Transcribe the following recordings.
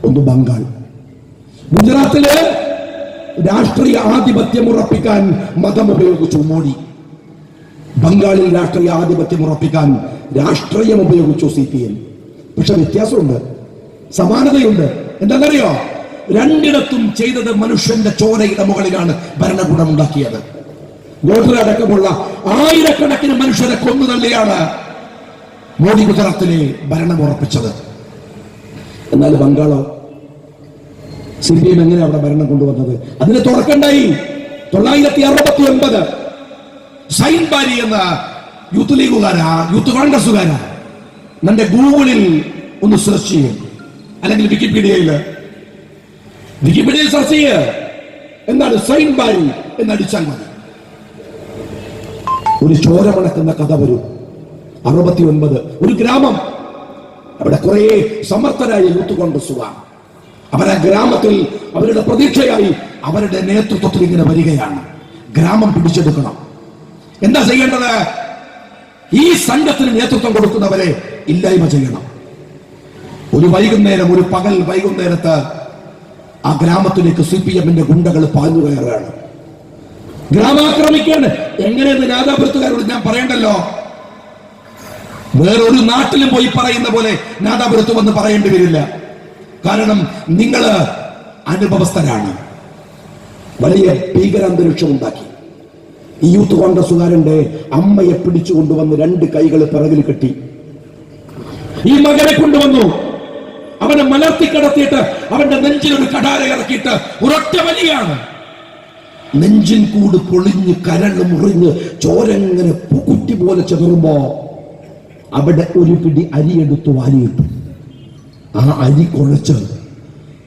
ഒന്ന് ബംഗാൾ. ഗുജറാത്തില് രാഷ്ട്രീയ ആധിപത്യം ഉറപ്പിക്കാൻ മതം ഉപയോഗിച്ചു മോഡി. ബംഗാളിൽ രാഷ്ട്രീയ ആധിപത്യം ഉറപ്പിക്കാൻ രാഷ്ട്രീയം ഉപയോഗിച്ചു CPM. പക്ഷെ വ്യത്യാസമുണ്ട്, സമാനതയുണ്ട്. എന്താണെന്നറിയോ? രണ്ടിടത്തും ചെയ്തത് മനുഷ്യന്റെ ചോരയുടെ മുകളിലാണ് ഭരണകൂടം ഉണ്ടാക്കിയത്. ഗോഡ്രെ അടക്കമുള്ള ആയിരക്കണക്കിന് മനുഷ്യരെ കൊന്നു തള്ളിയാണ് മോഡി ഗുജറാത്തിലെ ഭരണം ഉറപ്പിച്ചത്. എന്നാൽ ബംഗാളോ? CPM എങ്ങനെ അവിടെ ഭരണം കൊണ്ടുവന്നത്? അതിന് തുറക്കണ്ടായി 969 സൈൻ ബാരി എന്ന യൂത്ത് ലീഗുകാരാ, യൂത്ത് കോൺഗ്രസുകാരാ. നിന്റെ ഗൂഗിളിൽ ഒന്ന് സെർച്ച് ചെയ്യും, അല്ലെങ്കിൽ വിക്കിപീഡിയയിൽ സെർച്ച് ചെയ്യ. എന്താണ് സൈൻ ബാരി എന്നടിച്ചാൽ മതി. ഒരു ചോര മണക്കുന്ന കഥ വരും. 69 ഒരു ഗ്രാമം, അവിടെ കുറെ സമർത്ഥരായ യൂത്ത് കോൺഗ്രസുകാർ. അവർ ആ ഗ്രാമത്തിൽ അവരുടെ പ്രതീക്ഷയായി അവരുടെ നേതൃത്വത്തിൽ ഇങ്ങനെ വരികയാണ്. ഗ്രാമം പിടിച്ചെടുക്കണം. എന്താ ചെയ്യേണ്ടത്? ഈ സംഘത്തിന് നേതൃത്വം കൊടുക്കുന്നവരെ ഇല്ലായ്മ ചെയ്യണം. ഒരു വൈകുന്നേരം, ഒരു പകൽ വൈകുന്നേരത്ത് ആ ഗ്രാമത്തിലേക്ക് CPMന്റെ ഗുണ്ടകൾ പാഞ്ഞു കയറുകയാണ്. ഗ്രാമാക്രമിക്കാണ്. എങ്ങനെയെന്ന് നാദാപുരത്തുകാരോട് ഞാൻ പറയണ്ടല്ലോ. വേറൊരു നാട്ടിലും പോയി പറയുന്ന പോലെ നാദാപുരത്ത് വന്ന് പറയേണ്ടി വരില്ല. കാരണം നിങ്ങൾ അനുഭവസ്ഥരാണ്. വലിയ ഭീകരാന്തരീക്ഷം ഉണ്ടാക്കി. ഈ യൂത്ത് കോൺഗ്രസുകാരന്റെ അമ്മയെ പിടിച്ചു കൊണ്ടുവന്ന് 2 കൈകൾ പിറകിൽ കെട്ടി ഈ മകനെ കൊണ്ടുവന്നു. അവനെ മലർത്തി കിടത്തിയിട്ട് അവന്റെ നെഞ്ചിലൊരു കടാര ഇറക്കിയിട്ട് ഒരൊറ്റ വലിയാണ്. നെഞ്ചിൻ കൂട് പൊളിഞ്ഞ് കരള് മുറിഞ്ഞ് ചോരങ്ങനെ പൂക്കുറ്റി പോലെ ചെതറുമ്പോ അവിടെ ഒരു പിടി അരിയെടുത്തു വാരിയിട്ടു. ആ അരി കുഴച്ച്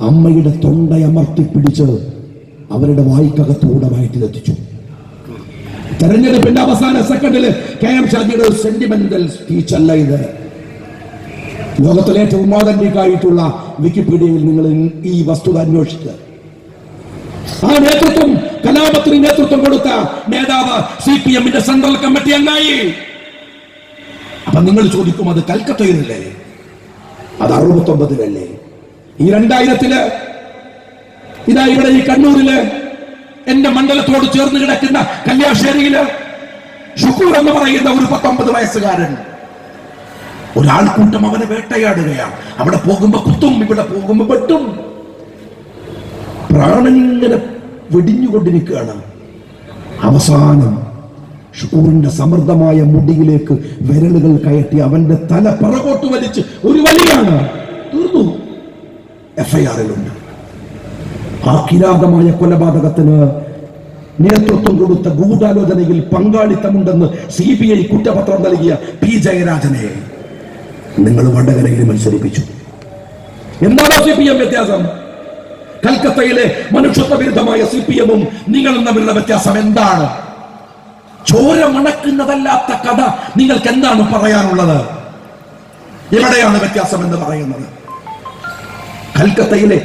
അമ്മയുടെ തൊണ്ടയമർത്തി പിടിച്ച് അവരുടെ വായിക്കകത്തൂടെ വയറ്റിലെത്തിച്ചു. തെരഞ്ഞെടുപ്പിന്റെ അവസാന സെക്കൻഡില് KM ഷാജിയുടെ ഒരു സെന്റിമെന്റൽ സ്പീച്ച് അല്ല ഇത്. ലോകത്തിലെ ഏറ്റവും ഓതന്റിക് ആയിട്ടുള്ള വിക്കിപീഡിയയിൽ നിങ്ങൾ ഈ വസ്തുത അന്വേഷിക്കുക. ആ നേതൃത്വം, കലാപത്തിന് നേതൃത്വം കൊടുത്ത നേതാവ് CPMന്റെ സെൻട്രൽ കമ്മിറ്റി അംഗമായി. അപ്പൊ നിങ്ങൾ ചോദിക്കും, അത് കൽക്കത്തയിലല്ലേ? അത് 69-ലല്ലേ? ഈ 2000-ല് ഇതാ ഇവിടെ ഈ കണ്ണൂരില് എന്റെ മണ്ഡലത്തോട് ചേർന്ന് കിടക്കുന്ന കല്യാശ്ശേരിയില് ഷുക്കൂർ എന്ന് പറയുന്ന ഒരു 19 വയസ്സുകാരൻ, ഒരാൾക്കൂട്ടം അവനെ വേട്ടയാടുകയാണ്. അവിടെ പോകുമ്പോ കുത്തും, ഇവിടെ പോകുമ്പോ വെട്ടും. പ്രാണനിങ്ങനെ വെടിഞ്ഞുകൊണ്ടിരിക്കുകയാണ്. അവസാനം ഷുക്കൂറിന്റെ സമൃദ്ധമായ മുടിയിലേക്ക് വിരലുകൾ കയറ്റി അവന്റെ തല പിറകോട്ട് വലിച്ച് ഒരു വലിയാണ്. തീർന്നു. FIR-ലുണ്ട്. ആ കിരാതമായ കൊലപാതകത്തിന് നേതൃത്വം കൊടുത്ത ഗൂഢാലോചനയിൽ പങ്കാളിത്തമുണ്ടെന്ന് CBI കുറ്റപത്രം നൽകിയ P. ജയരാജനെ നിങ്ങൾ വടകരയിൽ മത്സരിപ്പിച്ചു. എന്താണ് CPM വ്യത്യാസം? കൽക്കത്തയിലെ മനുഷ്യത്വ വിരുദ്ധമായ CPM-ഉം നിങ്ങളും തമ്മിലുള്ള വ്യത്യാസം എന്താണ്? ചോര മണക്കുന്നതല്ലാത്ത കഥ നിങ്ങൾക്ക് എന്താണ് പറയാനുള്ളത്? എവിടെയാണ് വ്യത്യാസം എന്ന് പറയുന്നത്? കൽക്കത്തയിലെ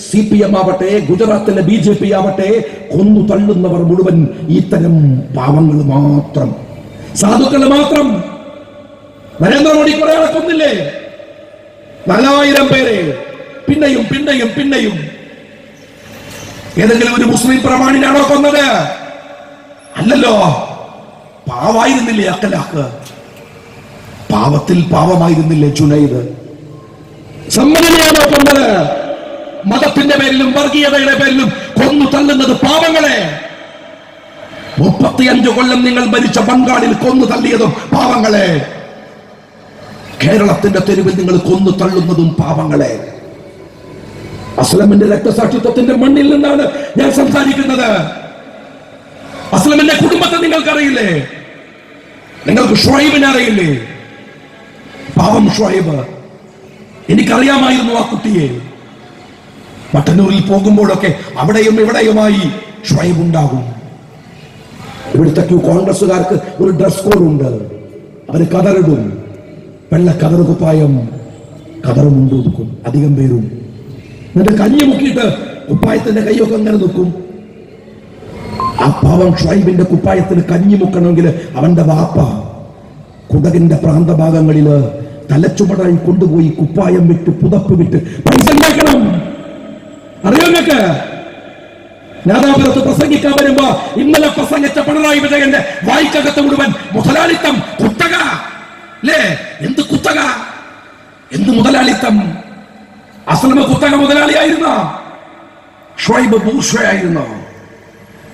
CPM ആവട്ടെ, ഗുജറാത്തിലെ BJP ആവട്ടെ, കൊന്നു തള്ളുന്നവർ മുഴുവൻ ഇത്തരം പാവങ്ങൾ മാത്രം, സാധുക്കൾ മാത്രം. നരേന്ദ്രമോദി കുറെ ആളെ കൊന്നില്ലേ? 4000 പേരെ. പിന്നെയും പിന്നെയും പിന്നെയും. ഏതെങ്കിലും ഒരു മുസ്ലിം പ്രമാണിനാണോ കൊന്നത്? അല്ലല്ലോ. പാവായിരുന്നില്ലേ അക്കലാക്ക്? പാവത്തിൽ പാവമായിരുന്നില്ലേ ജുനൈദ്? സമ്മതനെയാണോ കൊന്നത്? മതത്തിന്റെ പേരിലും വർഗീയതയുടെ പേരിലും കൊന്നു തള്ളുന്നത് പാവങ്ങളെ. 35 കൊല്ലം നിങ്ങൾ ഭരിച്ച ബംഗാളിൽ കൊന്നു തള്ളിയതും പാവങ്ങളെ. കേരളത്തിന്റെ തെരുവിൽ നിങ്ങൾ കൊന്നു തള്ളുന്നതും പാവങ്ങളെ. അസ്ലമിന്റെ രക്തസാക്ഷിത്വത്തിന്റെ മണ്ണിൽ നിന്നാണ് ഞാൻ സംസാരിക്കുന്നത്. അസ്ലമിന്റെ കുടുംബത്തെ നിങ്ങൾക്കറിയില്ലേ? നിങ്ങൾക്ക് ഷുഐബിനെ അറിയില്ലേ? പാവം ഷുഐബ്. എനിക്കറിയാമായിരുന്നു ആ കുട്ടിയെ. മട്ടന്നൂരിൽ പോകുമ്പോഴൊക്കെ അവിടെയും ഇവിടെയുമായി ഷുഐബ് ഉണ്ടാകും. ഇവിടുത്തെ കോൺഗ്രസുകാർക്ക് ഒരു ഡ്രസ് കോഡ് ഉണ്ട്. അവര് കതറിടും. വെള്ള കതർ കുപ്പായം, കതറും മുണ്ടും. അധികം പേരും എന്നിട്ട് കഞ്ഞി മുക്കിയിട്ട് കുപ്പായത്തിന്റെ കൈയൊക്കെ അങ്ങനെ നിൽക്കും. ആ പാവം ഷുഐബിന്റെ കുപ്പായത്തിന് കഞ്ഞി മുക്കണമെങ്കിൽ അവന്റെ വാപ്പ കുടകിന്റെ പ്രാന്തഭാഗങ്ങളില് തലച്ചുമടായി കൊണ്ടുപോയി കുപ്പായം വിട്ട് പുതപ്പ് വിട്ട് പൈസ ഉണ്ടാക്കണം. അറിയോ നിങ്ങൾക്ക്? നാദാപുരത്ത് പ്രസംഗിക്കാൻ വരുമ്പോ ഇന്നലെ പ്രസംഗിച്ച പിണറായി വിജയന്റെ വായിക്കകത്ത് മുഴുവൻ മുതലാളിത്തം, കുത്തക അല്ലേ? എന്ത് കുത്തക, എന്ത് മുതലാളിത്തം? അസ്ലമ കുത്തക മുതലാളിയായിരുന്ന, ഷുഐബ് ബൂർഷയായിരുന്നു.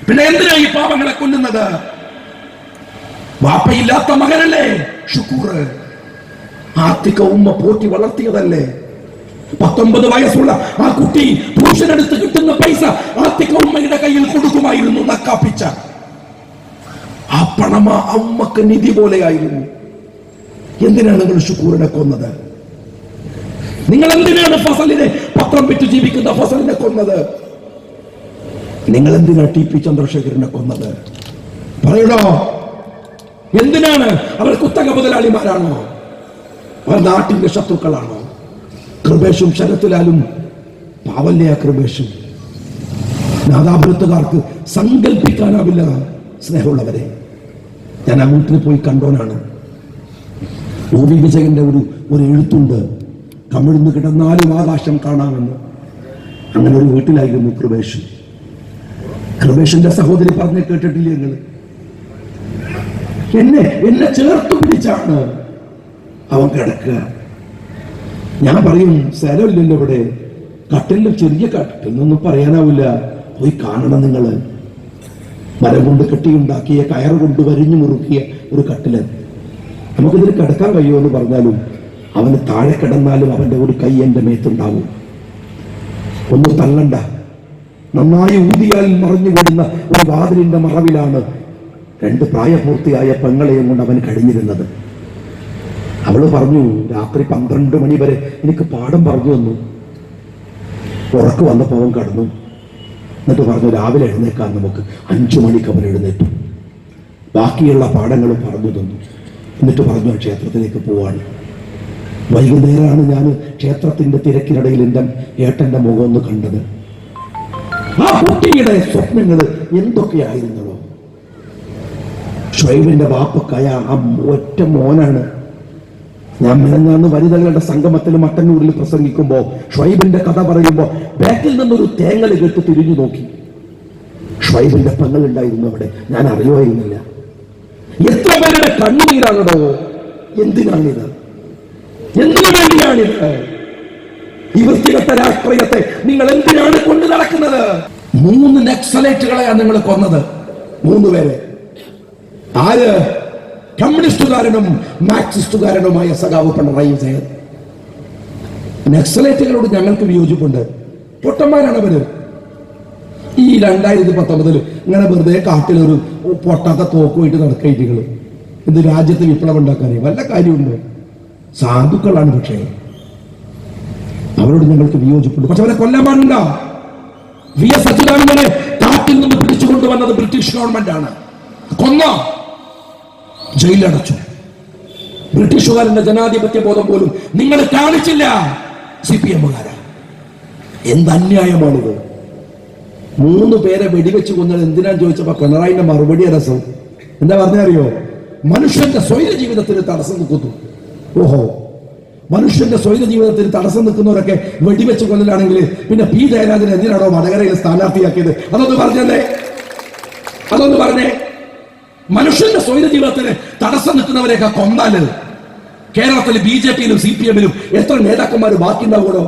പിന്നെ എന്തിനാ ഈ പാവങ്ങളെ കൊല്ലുന്നത്? വാപ്പയില്ലാത്ത മകനല്ലേ ഷുക്കൂർ? ആത്തിക്ക ഉമ്മ പോറ്റി വളർത്തിയതല്ലേ? 19 വയസ്സുള്ള ആ കുട്ടി ട്യൂഷനെടുത്ത് കിട്ടുന്ന പൈസ ആത്തിക്ക ഉമ്മയുടെ കയ്യിൽ കൊടുക്കുമായിരുന്നു. നക്കാപ്പിച്ച ആ പണം ആ ഉമ്മക്ക് നിധി പോലെയായിരുന്നു. എന്തിനാണ് നിങ്ങൾ ഷുക്കൂറിനെ കൊന്നത്? നിങ്ങൾ എന്തിനാണ് ഫസലിനെ, പത്രം വിറ്റ് ജീവിക്കുന്ന ഫസലിനെ കൊന്നത്? നിങ്ങൾ എന്തിനാ ടി.പി. ചന്ദ്രശേഖരനെ കൊന്നത്? പറയണോ? എന്തിനാണ്? അവർ കുത്തക മുതലാളിമാരാണോ? അവർ നാട്ടിന്റെ ശത്രുക്കളാണോ? കൃപേഷും ശരത്ലാലും പാവല്യ കൃപേഷും. നാദാപുരത്തുകാർക്ക് സങ്കല്പിക്കാനാവില്ല സ്നേഹമുള്ളവരെ. ഞാൻ ആ വീട്ടിൽ പോയി കണ്ടോനാണ്. OV വിജയന്റെ ഒരു എഴുത്തുണ്ട്, കമിഴ്ന്ന് കിടന്നാലും ആകാശം കാണാമെന്ന്. അങ്ങനെ ഒരു വീട്ടിലായിരുന്നു കൃപേഷ്. കൃപേഷിന്റെ സഹോദരി പറഞ്ഞ് കേട്ടിട്ടില്ലേ നിങ്ങൾ? എന്നെ ചേർത്ത് പിടിച്ചാണ് അവൻ കിടക്കുക. ഞാൻ പറയും, സ്ഥലമില്ലല്ലോ ഇവിടെ, കട്ടിലിൽ ചെറിയ കട്ടിലൊന്നും പറയാനാവില്ല, പോയി കാണണം നിങ്ങള്. മരം കൊണ്ട് കെട്ടിയുണ്ടാക്കിയ, കയറ് കൊണ്ട് വരിഞ്ഞു മുറുക്കിയ ഒരു കട്ടില്. നമുക്കിതിൽ കിടക്കാൻ കഴിയുമോ എന്ന് പറഞ്ഞാലും അവന് താഴെ കിടന്നാലും അവന്റെ ഒരു കൈ എന്റെ മേത്തുണ്ടാവും. ഒന്നും തള്ളണ്ട. നന്നായി ഊതിയാൽ മറിഞ്ഞു കൂടുന്ന ഒരു വാതിലിന്റെ മറവിലാണ് 2 പ്രായപൂർത്തിയായ പെങ്ങളെയും കൊണ്ട് അവൻ കഴിഞ്ഞിരുന്നത്. അവള് പറഞ്ഞു, രാത്രി 12 മണി വരെ എനിക്ക് പാഠം പറഞ്ഞു തന്നു. ഉറക്ക് വന്നപ്പോ അവൻ കടന്നു. എന്നിട്ട് പറഞ്ഞു, രാവിലെ എഴുന്നേക്കാൻ നമുക്ക്. 5 മണിക്ക് അവൻ എഴുന്നേറ്റു. ബാക്കിയുള്ള പാഠങ്ങളും പറഞ്ഞു തന്നു. എന്നിട്ട് പറഞ്ഞു, ക്ഷേത്രത്തിലേക്ക് പോവാണ്. വൈകുന്നേരമാണ് ഞാൻ ക്ഷേത്രത്തിന്റെ തിരക്കിനിടയിൽ എൻ്റെ ഏട്ടന്റെ മുഖം ഒന്ന് കണ്ടത്. ആ കുട്ടിയുടെ സ്വപ്നങ്ങൾ എന്തൊക്കെയായിരുന്നോ? ഷുഐബിന്റെ വാപ്പക്കായ ആ ഒറ്റ മോനാണ്. ഞാൻ മിനഞ്ഞാന്ന് വനിതകളുടെ സംഗമത്തിൽ മട്ടന്നൂരിൽ പ്രസംഗിക്കുമ്പോ ഷുഐബിന്റെ കഥ പറയുമ്പോ ബാക്കിൽ നിന്നൊരു തേങ്ങൽ കേട്ട് തിരിഞ്ഞു നോക്കി. ഷുഐബിന്റെ പെങ്ങളുണ്ടായിരുന്നു അവിടെ. ഞാൻ അറിയുമായിരുന്നില്ല. എത്ര പേരുടെ കണ്ണുനീരാണോ? എന്തിനാണിത്? എന്തിനു വേണ്ടിയാണിത്? ഈ വൃത്തികെട്ട രാഷ്ട്രീയത്തെ നിങ്ങൾ എന്തിനാണ് കൊണ്ടു നടക്കുന്നത്? 3 നക്സലേറ്റുകളെയാണ് നിങ്ങൾ കൊന്നത്. 3 പേരെ. ആര്? കമ്മ്യൂണിസ്റ്റുകാരനും മാർക്സിസ്റ്റുകാരനുമായ സഖാവ് പിണറായി വിജയൻ. നക്സലേറ്റുകളോട് ഞങ്ങൾക്ക് വിയോജിപ്പുണ്ട്. പൊട്ടന്മാരാണ് അവര്. ഈ 2019 ഇങ്ങനെ വെറുതെ കാട്ടിലൊരു പൊട്ടാത്ത തോക്കുമായിട്ട് നടക്കൈറ്റുകൾ. ഇത് രാജ്യത്ത് വിപ്ലവം ഉണ്ടാക്കാനേ വല്ല കാര്യമുണ്ട്? സാധുക്കളാണ്. പക്ഷേ അവരോട് ഞങ്ങൾക്ക് വിയോജിപ്പുണ്ട്. പക്ഷെ അവരെ കൊല്ലാൻ പാടില്ല. VS അച്യുതാനന്ദനെ കാട്ടിൽ നിന്ന് പിടിച്ചുകൊണ്ടുവന്നത് ബ്രിട്ടീഷ് ഗവൺമെന്റ് ആണ്. കൊന്നോ? ജയിലടച്ചു. ബ്രിട്ടീഷുകാരന്റെ ജനാധിപത്യ ബോധം പോലും നിങ്ങൾ കാണിച്ചില്ല. CPM-കാരാ. എന്ത് അന്യായമാണിത്? 3 പേരെ വെടിവെച്ച് കൊന്നത് എന്തിനാന്ന് ചോദിച്ചപ്പോ പിണറായിന്റെ മറുപടി രസം. എന്താ പറഞ്ഞറിയോ? മനുഷ്യന്റെ സ്വൈര ജീവിതത്തിന് തടസ്സം നിൽക്കുന്നു. ഓഹോ, മനുഷ്യന്റെ സ്വൈര ജീവിതത്തിന് തടസ്സം നിൽക്കുന്നവരൊക്കെ വെടിവെച്ച് കൊല്ലലാണെങ്കിൽ പിന്നെ P. ജയരാജൻ എന്തിനാണോ വടകരയിൽ സ്ഥാനാർത്ഥിയാക്കിയത്? അതൊന്ന് പറഞ്ഞേ. അതൊന്ന് പറഞ്ഞേ. മനുഷ്യന്റെ സ്വൈര ജീവിതത്തിന് തടസ്സം നിൽക്കുന്നവരെയൊക്കെ കൊന്നാല് കേരളത്തിൽ BJP-യിലും CPM-ലും എത്ര നേതാക്കന്മാർ ബാക്കി ഉണ്ടാവുമോ?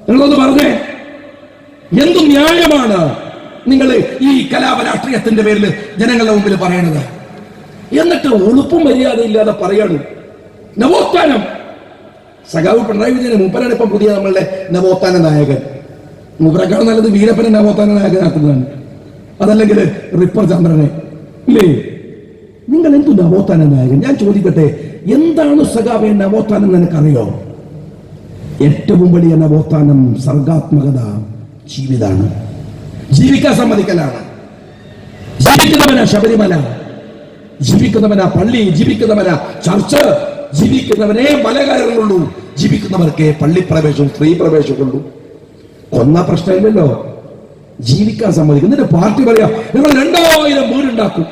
നിങ്ങളൊന്ന് പറഞ്ഞേ. എന്തു ന്യായമാണ് നിങ്ങൾ ഈ കലാപ രാഷ്ട്രീയത്തിന്റെ പേരിൽ ജനങ്ങളുടെ മുമ്പിൽ പറയണത്? എന്നിട്ട് ഒളുപ്പും മര്യാദയില്ലാതെ പറയാണ് നവോത്ഥാനം. സഖാവ് പിണറായി വിജയന് മൂപ്പരാണ് ഇപ്പം പുതിയ നമ്മളുടെ നവോത്ഥാന നായകൻ. മൂപ്പരക്കാണ് നല്ലത് വീരപ്പനെ നവോത്ഥാന നായകനാക്കുന്നതാണ്, അതല്ലെങ്കിൽ റിപ്പർ ചന്ദ്രനെ ഇല്ലേ? നിങ്ങൾ എന്തു നവോത്ഥാന നായകൻ? ഞാൻ ചോദിക്കട്ടെ, എന്താണ് സഖാവെ നവോത്ഥാനം നിനക്കറിയോ? ഏറ്റവും വലിയ നവോത്ഥാനം സർഗാത്മകത, ജീവിതാണ്. ജീവിക്കാൻ സമ്മതിക്കലാണ്. ജീവിക്കുന്നവനാ ശബരിമല, ജീവിക്കുന്നവനാ പള്ളി, ജീവിക്കുന്നവനാ ചർച്ച്, ജീവിക്കുന്നവനേ മല കയറുള്ളൂ, ജീവിക്കുന്നവർക്കേ പള്ളിപ്രവേശവും സ്ത്രീ പ്രവേശമുള്ളൂ. കൊന്ന പ്രശ്നമില്ലല്ലോ. ജീവിക്കാൻ സമ്മതിക്കും. എന്നിട്ട് പാർട്ടി പറയാ ഞങ്ങൾ 2000 വീടുണ്ടാക്കും.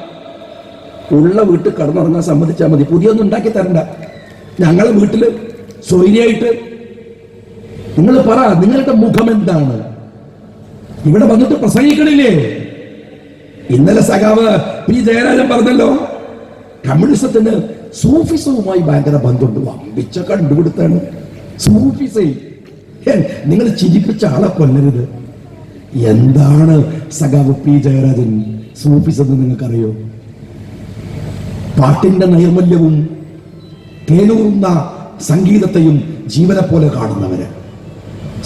ഉള്ള വീട്ടിൽ കടന്നുറങ്ങാൻ സമ്മതിച്ചാൽ മതി, പുതിയൊന്നും ഉണ്ടാക്കി തരണ്ട. ഞങ്ങളെ വീട്ടില് സ്വൈര്യായിട്ട് നിങ്ങൾ പറ, നിങ്ങളുടെ മുഖം എന്താണ്? ഇവിടെ വന്നിട്ട് പ്രസംഗിക്കണില്ലേ? ഇന്നലെ സഖാവ് പി ജയരാജൻ പറഞ്ഞല്ലോ, കമ്മ്യൂണിസത്തിന് സൂഫിസവുമായി ഭയങ്കര ബന്ധമുണ്ട്. വമ്പിച്ച കണ്ടുപിടുത്താണ് സൂഫിസൈ. നിങ്ങൾ ചിരിപ്പിച്ച ആളെ കൊല്ലരുത്. എന്താണ് സഖാവ് പി ജയരാജൻ സൂഫിസം എന്ന് നിങ്ങൾക്കറിയോ? പാട്ടിന്റെ നൈർമല്യവും തേനൂറുന്ന സംഗീതത്തെയും ജീവനെ പോലെ കാണുന്നവര്.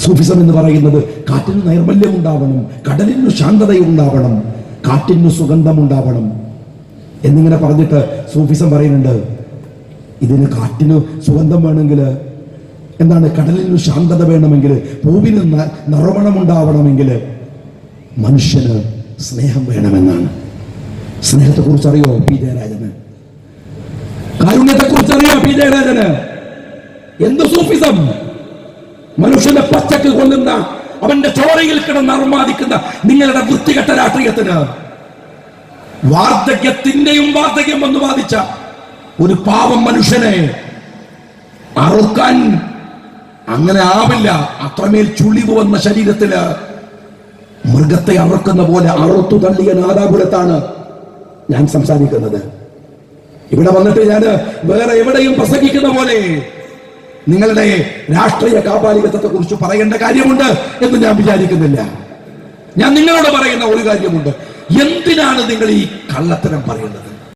സൂഫിസം എന്ന് പറയുന്നത് കാറ്റിന് നൈർമല്യം ഉണ്ടാവണം, കടലിന് ശാന്തതയുണ്ടാവണം, കാറ്റിന് സുഗന്ധമുണ്ടാവണം എന്നിങ്ങനെ പറഞ്ഞിട്ട് സൂഫിസം പറയുന്നുണ്ട്. ഇതിന് കാറ്റിന് സുഗന്ധം വേണമെങ്കിൽ എന്താണ്, കടലിന് ശാന്തത വേണമെങ്കിൽ, പൂവിന് നറുമണം ഉണ്ടാവണമെങ്കിൽ മനുഷ്യന് സ്നേഹം വേണമെന്നാണ്. സ്നേഹത്തെ കുറിച്ച് അറിയോ പി ജയരാജന്? കാരുണ്യത്തെ കുറിച്ച് അറിയോ പി ജയരാജന്? എന്ത് സൂഫിസം? മനുഷ്യനെ പച്ചക്ക് കൊല്ലുന്ന, അവന്റെ ചോരയിൽ കിടന്ന് അർമാദിക്കുന്ന നിങ്ങളുടെ വൃത്തികെട്ട രാഷ്ട്രീയത്തിന് വാർദ്ധക്യത്തിന്റെയും വാർദ്ധക്യം എന്ന് ബാധിച്ച ഒരു പാവം മനുഷ്യനെ അറുക്കാൻ അങ്ങനെ ആവില്ല. അത്രമേൽ ചുളിവ് വന്ന ശരീരത്തില് മൃഗത്തെ അറുക്കുന്ന പോലെ അറുത്തു തള്ളിയ നാദാപുരത്താണ് ഞാൻ സംസാരിക്കുന്നത്. ഇവിടെ വന്നിട്ട് ഞാൻ വേറെ എവിടെയും പ്രസംഗിക്കുന്ന പോലെ നിങ്ങളുടെ രാഷ്ട്രീയ കാപാലികത്വത്തെ കുറിച്ച് പറയേണ്ട കാര്യമുണ്ട് എന്ന് ഞാൻ വിചാരിക്കുന്നില്ല. ഞാൻ നിങ്ങളോട് പറയുന്ന ഒരു കാര്യമുണ്ട്. എന്തിനാണ് നിങ്ങൾ ഈ കള്ളത്തരം പറയുന്നത്?